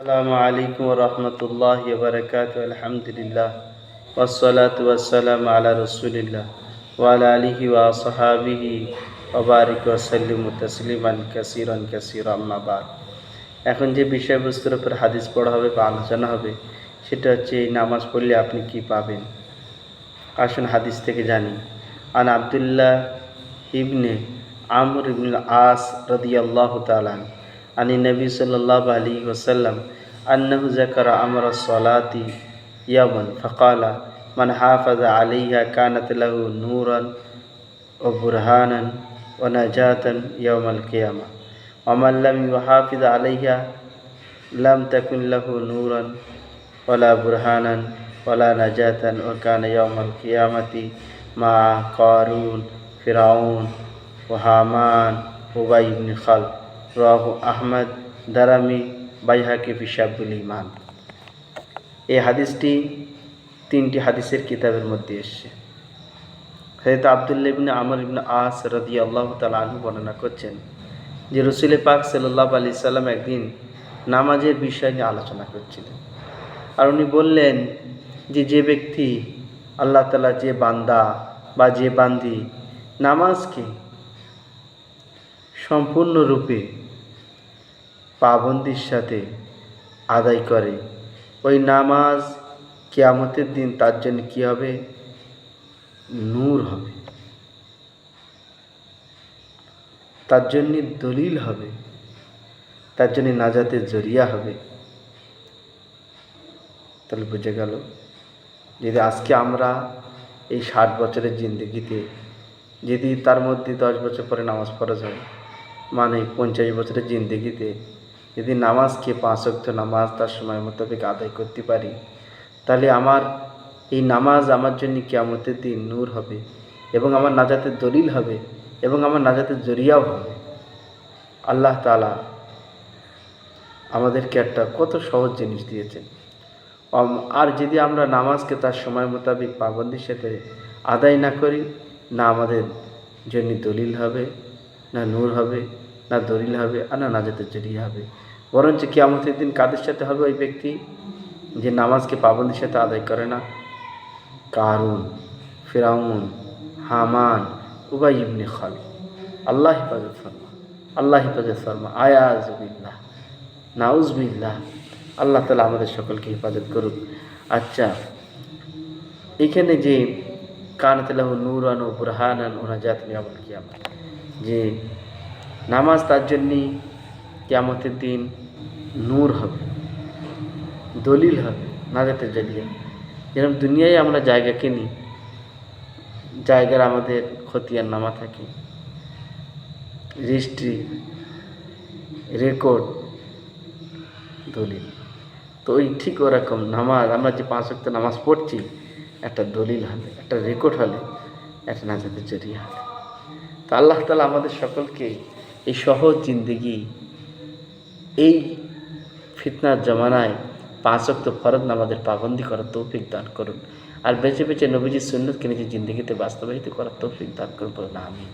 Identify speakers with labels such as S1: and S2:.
S1: আসসালামু আলাইকুম ওয়া রাহমাতুল্লাহি ওয়া বারাকাতুহু। আলহামদুলিল্লাহ ওয়াসসালাতু ওয়াসসালামু আলা রাসূলিল্লাহ ওয়া আলা আলিহি ওয়া আসহাবিহি ওয়া বারিক ওয়া সাল্লিমু তাসলিমান কাসীরান কাসীরা, আম্মা বা'দ। এখন যে বিষয়বস্তুর উপর হাদিস পড়া হবে বা আলোচনা হবে সেটা হচ্ছে এই নামাজ পড়লে আপনি কি পাবেন। আসুন হাদিস থেকে জানি। আন আব্দুল্লাহ ইবনে আমর ইবনুল আস রাদিয়াল্লাহু তাআলা আনি নবী সাল্লাল্লাহু আলাইহি ওয়াসাল্লাম আন্নাহু যাকারা আমরা সলাতি ইয়াওমান ফাকালা মান হাফাযা আলাইহা কানাত লাহু নূরান ওয়া বুরহানান ওয়া নাজাতান ইয়াওমাল কিয়ামা ওয়া মান লাম ইউহাফিজ আলাইহা লাম তাকুন লাহু নূরান ওয়ালা বুরহানান ওয়ালা নাজাতান ওয়া কানা ইয়াওমাল কিয়ামাতি মা কারুন ফিরাউন ওয়া হামান উবাই ইবনে খালদ। রাহু আহমদ, দারামি, বাইহাকি ফি শাবুল ঈমান। এই হাদিসটি তিনটি হাদিসের কিতাবের মধ্যে এসেছে। হযরত আব্দুল্লাহ ইবনে আমর ইবনে আস রাদিয়াল্লাহু তাআলা আনহু বর্ণনা করছেন যে রাসূল পাক সাল্লাল্লাহু আলাইহি সাল্লাম একদিন নামাজের বিষয় নিয়ে আলোচনা করছিলেন। আর উনি বললেন যে ব্যক্তি আল্লাহ তাআলা, যে বান্দা বা যে বান্দি নামাজকে সম্পূর্ণরূপে পাবন্দির সাথে আদায় করে, ওই নামাজ কিয়ামতের দিন তার জন্য কী হবে? নূর হবে, তার জন্য দলিল হবে, তার জন্য নাজাতের জরিয়া হবে। তাহলে বুঝে গেল যদি আজকে আমরা এই 60 বছরের জিন্দেগিতে যদি তার মধ্যে 10 বছর পরে নামাজ পড়া যায়, মানে 50 বছরের জিন্দেগিতে যদি নামাজকে 5 ওয়াক্ত নামাজ তার সময় মোতাবেক আদায় করতে পারি, তাহলে আমার এই নামাজ আমার জন্য কিয়ামতের দিন নূর হবে এবং আমার নাজাতের দলিল হবে এবং আমার নাজাতের জরিয়াও হবে। আল্লাহ তাআলা আমাদেরকে একটা কত সহজ জিনিস দিয়েছেন। আর যদি আমরা নামাজকে তার সময় মোতাবেক পাবন্দির সাথে আদায় না করি, না আমাদের জন্য দলিল হবে, না নূর হবে, না দলিল হবে, আর না নাজাতের জরিয়া হবে। বরঞ্চ কিয়ামতের দিন কাদের সাথে হবে? ওই ব্যক্তি যে নামাজকে পাবন্দির সাথে আদায় করে না। কারুন, ফিরাউন, হামান, উবাই ইবনে খালদ। আল্লাহ হিফাজত ফরমা, আল্লাহ হিফাজত ফরমা। আয়াযুবিল্লাহ, নাউযুবিল্লাহ। আল্লাহ তাআলা আমাদের সকলকে হিফাজত করুক। আচ্ছা, এখানে যে কানাত লাহু নূরান ওয়া বুরহানান ওয়া নাজাতান ইয়াওমাল কিয়ামা, যে নামাজ তার জন্য কিয়ামতের দিন নূর হবে, দলিল হবে, নাজাতের জরিয়া। যেরকম দুনিয়ায় আমরা জায়গা কিনি, জায়গার আমাদের খতিয়ান নামা থাকে, রেজিস্ট্রি, রেকর্ড, দলিল। তো ওই ঠিক ওরকম নামাজ, আমরা যে 5 ওয়াক্ত নামাজ পড়ছি, একটা দলিল হবে, একটা রেকর্ড হলে, একটা নাজাতের জরিয়া হবে। তো আল্লাহ তাআলা আমাদের সকলকে এই সহজ জিন্দেগি, এই ফিতনার জমানায় 5 ওয়াক্ত ফরজ নামাজের পাবন্দি করার তৌফিক দান করুন। আর বেছে বেছে নবীজির সুন্নতকে নিজের জিন্দেগিতে বাস্তবায়িত করার তৌফিক দান করুন। আমিন।